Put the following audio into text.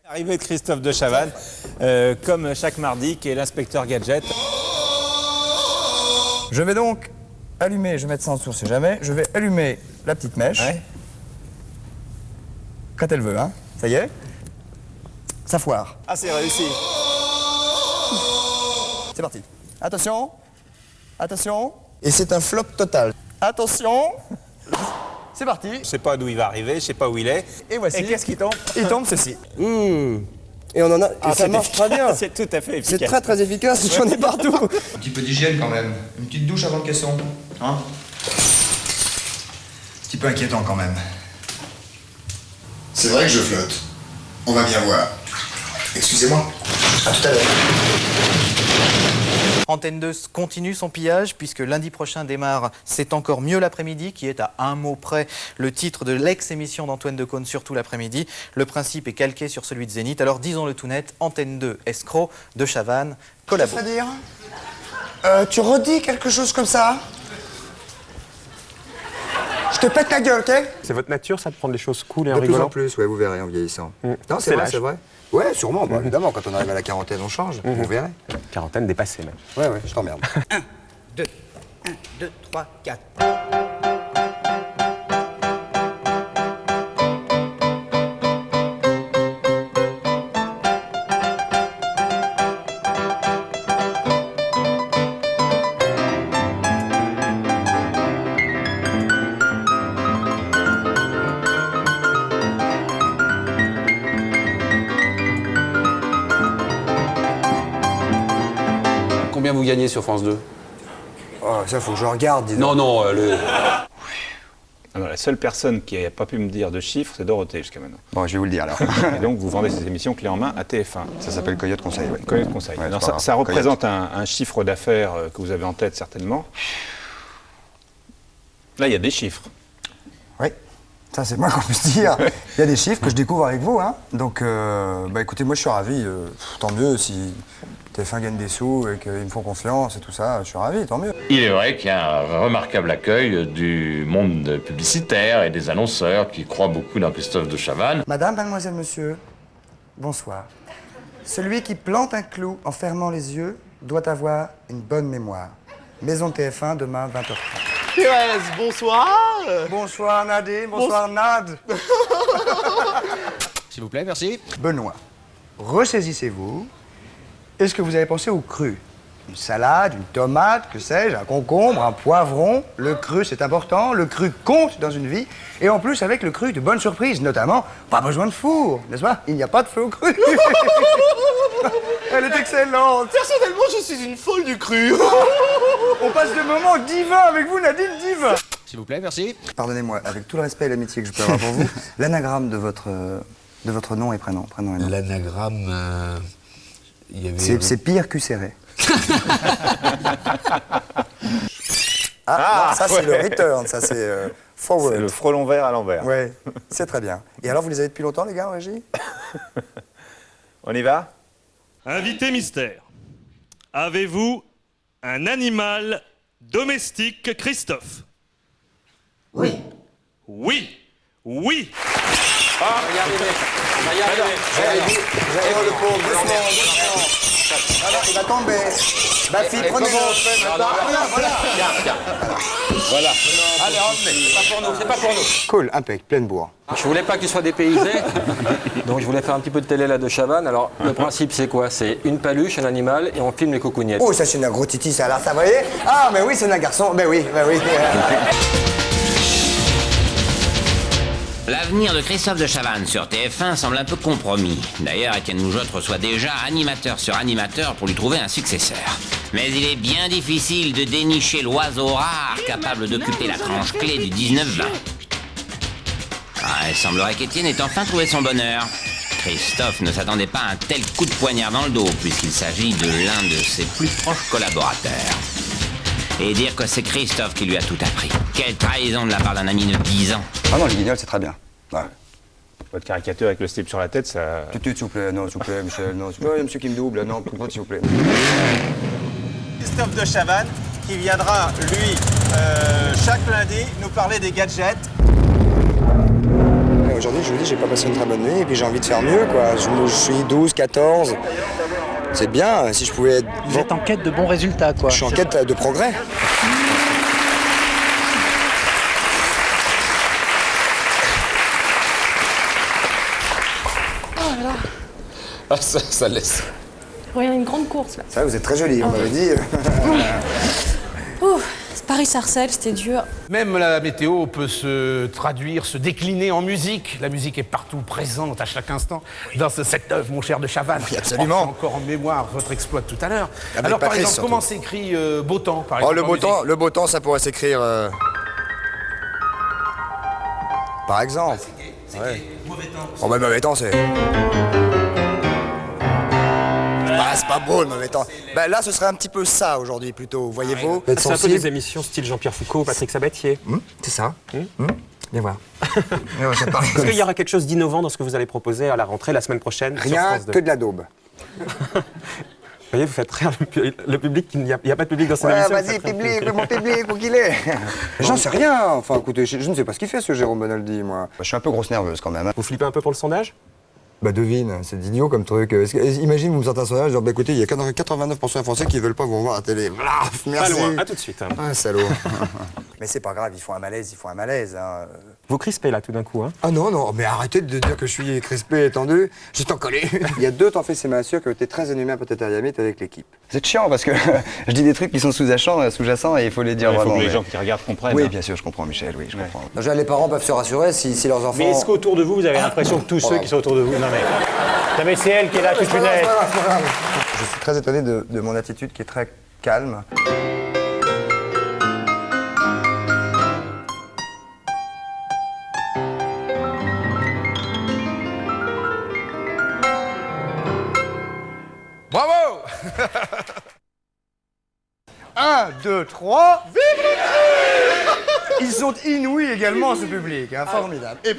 Arrivée de Christophe de Chavannes, comme chaque mardi, qui est l'inspecteur Gadget. Je vais donc allumer, je vais mettre ça en dessous si jamais, je vais allumer la petite mèche. Ouais. Quand elle veut, hein. Ça y est. Ça foire. Ah, c'est réussi. C'est parti. Attention. Attention. Et c'est un flop total. Attention. C'est parti. Je sais pas d'où il va arriver, je sais pas où il est. Et voici. Et qu'est-ce qui tombe? Il tombe ceci. Et on en a. Et ça marche très bien. C'est tout à fait efficace. C'est très très efficace, j'en ai partout. Un petit peu d'hygiène quand même. Une petite douche avant le caisson. Hein? Un petit peu inquiétant quand même. C'est vrai que je flotte. On va bien voir. Excusez-moi. À tout à l'heure. Antenne 2 continue son pillage puisque lundi prochain démarre C'est encore mieux l'après-midi qui est à un mot près le titre de l'ex-émission d'Antoine Decaune sur tout l'après-midi. Le principe est calqué sur celui de Zénith. Alors disons-le tout net, Antenne 2 escroc, de Chavannes collabore. Je te dire. Tu redis quelque chose comme ça? Je te pète la gueule, ok? C'est votre nature, ça, de prendre les choses cool et en De plus rigolant? en plus, ouais, vous verrez en vieillissant. Non, C'est c'est vrai, l'âge. c'est vrai. Ouais, sûrement, bah, évidemment, quand on arrive à la quarantaine, on change, vous verrez. Quarantaine dépassée, même. Ouais, je t'emmerde. 1, 2, 3, 4. Combien vous gagnez sur France 2? Oh, ça, faut que je regarde, dis donc. Non, non, Alors, la seule personne qui n'a pas pu me dire de chiffres, c'est Dorothée jusqu'à maintenant. Bon, je vais vous le dire alors. Et donc, vous vendez ces émissions clés en main à TF1. Ça s'appelle Coyote Conseil, ouais. Coyote Conseil. Ouais, Alors, c'est pas ça grave. représente un chiffre d'affaires que vous avez en tête certainement. Là, il y a des chiffres. Oui, ça c'est moi qu'on puisse dire. Il y a des chiffres que je découvre avec vous, hein. Donc, bah écoutez, moi je suis ravi. Tant mieux si TF1 gagne des sous et qu'ils me font confiance et tout ça, je suis ravi, tant mieux. Il est vrai qu'il y a un remarquable accueil du monde publicitaire et des annonceurs qui croient beaucoup dans Christophe de Chavannes. Madame, mademoiselle, monsieur, bonsoir. Celui qui plante un clou en fermant les yeux doit avoir une bonne mémoire. Maison TF1, demain, 20h30. Thérèse, bonsoir. Bonsoir Nadine, bonsoir Nad. S'il vous plaît, merci. Benoît, ressaisissez-vous. Est-ce que vous avez pensé au cru? Une salade, une tomate, que sais-je, un concombre, un poivron. Le cru, c'est important. Le cru compte dans une vie. Et en plus, avec le cru, de bonnes surprises. Notamment, pas besoin de four, n'est-ce pas? Il n'y a pas de feu au cru. Elle est excellente. Personnellement, je suis une folle du cru. On passe des moments divins avec vous, Nadine, divin. S'il vous plaît, merci. Pardonnez-moi, avec tout le respect et l'amitié que je peux avoir pour vous, l'anagramme de votre nom et prénom. Prénom et nom. L'anagramme, il y avait... C'est pire qu'UCRé. Non, ça c'est le return, ça c'est forward. C'est le frelon vert à l'envers. Ouais, c'est très bien. Et alors, vous les avez depuis longtemps, les gars, en régie? On y va? Invité mystère. Avez-vous un animal domestique, Christophe? Oui. Oui. Oui. On va y arriver. On va y arriver. Oh, le pauvre, doucement. Alors, il va tomber. Bafi, prenez-le. Voilà. Allez, revenez. C'est pas pour nous, c'est pas pour nous. Cool, impec, pleine bourre. Je voulais pas que tu sois dépaysé, donc je voulais faire un petit peu de télé là de Chavannes. Alors, le principe, c'est quoi? C'est une paluche, un animal, et on filme les cocognettes. Oh, ça c'est un gros titi, ça, alors, ça, vous voyez? Ah, mais oui, c'est un garçon. Ben oui, ben oui. L'avenir de Christophe de Chavannes sur TF1 semble un peu compromis. D'ailleurs, Étienne Moujotte reçoit déjà animateur sur animateur pour lui trouver un successeur. Mais il est bien difficile de dénicher l'oiseau rare capable d'occuper la tranche clé du 19-20. Il semblerait qu'Étienne ait enfin trouvé son bonheur. Christophe ne s'attendait pas à un tel coup de poignard dans le dos, puisqu'il s'agit de l'un de ses plus proches collaborateurs. Et dire que c'est Christophe qui lui a tout appris. Quelle trahison de la part d'un ami de 10 ans. Ah non, les guignols, c'est très bien. Ouais. Votre caricature avec le slip sur la tête, ça... Tout de suite, s'il vous plaît. Non, s'il vous plaît, Michel. Non, s'il vous plaît. Il y a monsieur qui me double. Non, tout de suite, s'il vous plaît. Christophe de Chavannes, qui viendra, lui, chaque lundi, nous parler des gadgets. Aujourd'hui, je vous dis, j'ai pas passé une très bonne nuit et puis j'ai envie de faire mieux, quoi. Je suis 12, 14. C'est bien, si je pouvais être... Vous êtes en quête de bons résultats, quoi. Je suis en quête de progrès. Oh là. Ah, ça laisse. Regarde, une grande course là. Ça, vous êtes très jolie, on m'avait dit. Ouh, Paris-Sarcelles, c'était dur. Même la météo peut se traduire, se décliner en musique. La musique est partout présente, à chaque instant, dans cette œuvre, mon cher de Chavannes. Oui, absolument. J'ai encore en mémoire votre exploit de tout à l'heure. Avec Alors, par Patrice, exemple, surtout. comment s'écrit beau temps, par Oh, exemple, le beau temps, ça pourrait s'écrire... Par exemple. Ouais. Mauvais temps. Oh, bah, mauvais temps, c'est... Ah, c'est pas beau, le mauvais temps. Bah, là, ce serait un petit peu ça, aujourd'hui, plutôt, voyez-vous. C'est un peu des émissions style Jean-Pierre Foucault, Patrick Sabatier. C'est ça. Viens voir. Est-ce qu'il y aura quelque chose d'innovant dans ce que vous allez proposer à la rentrée la semaine prochaine sur Rien France 2? que de la daube. Vous voyez, vous faites rire le public, il n'y a pas de public dans cette Ouais, émission. vas-y, public, mon public, où qu'il est. J'en sais rien. Enfin, écoutez, je ne sais pas ce qu'il fait, ce Jérôme Bonaldi, moi. Je suis un peu grosse nerveuse, quand même. Vous flippez un peu pour le sondage? Bah, devine, c'est idiot comme truc. Imagine, vous me sortez un sondage, genre, bah, écoutez, il y a 89% des Français qui veulent pas vous revoir à la télé. Voilà, merci. Pas loin, à tout de suite. Ah, salaud. Mais c'est pas grave, ils font un malaise, hein. Vous crispez là tout d'un coup, hein? Ah non, mais arrêtez de dire que je suis crispé et tendu. Je t'en collé. Il y a 2 temps faits, c'est ma sûre, qui ont été très animés à peut-être Ariamite avec l'équipe. C'est chiant parce que je dis des trucs qui sont sous-jacents et il faut les dire vraiment. Il faut que les gens qui regardent comprennent. Oui, bien sûr, je comprends, Michel, oui, je comprends. Les parents peuvent se rassurer si leurs enfants... Mais est-ce qu'autour de vous, vous avez l'impression que tous ceux qui sont autour de vous... Non mais c'est elle qui est là, toute punaise. Je suis très étonné de mon attitude qui est très calme. Bravo. 1, 2, 3. Vive le cru! Ils sont inouïs également, ce public, hein, formidable. Et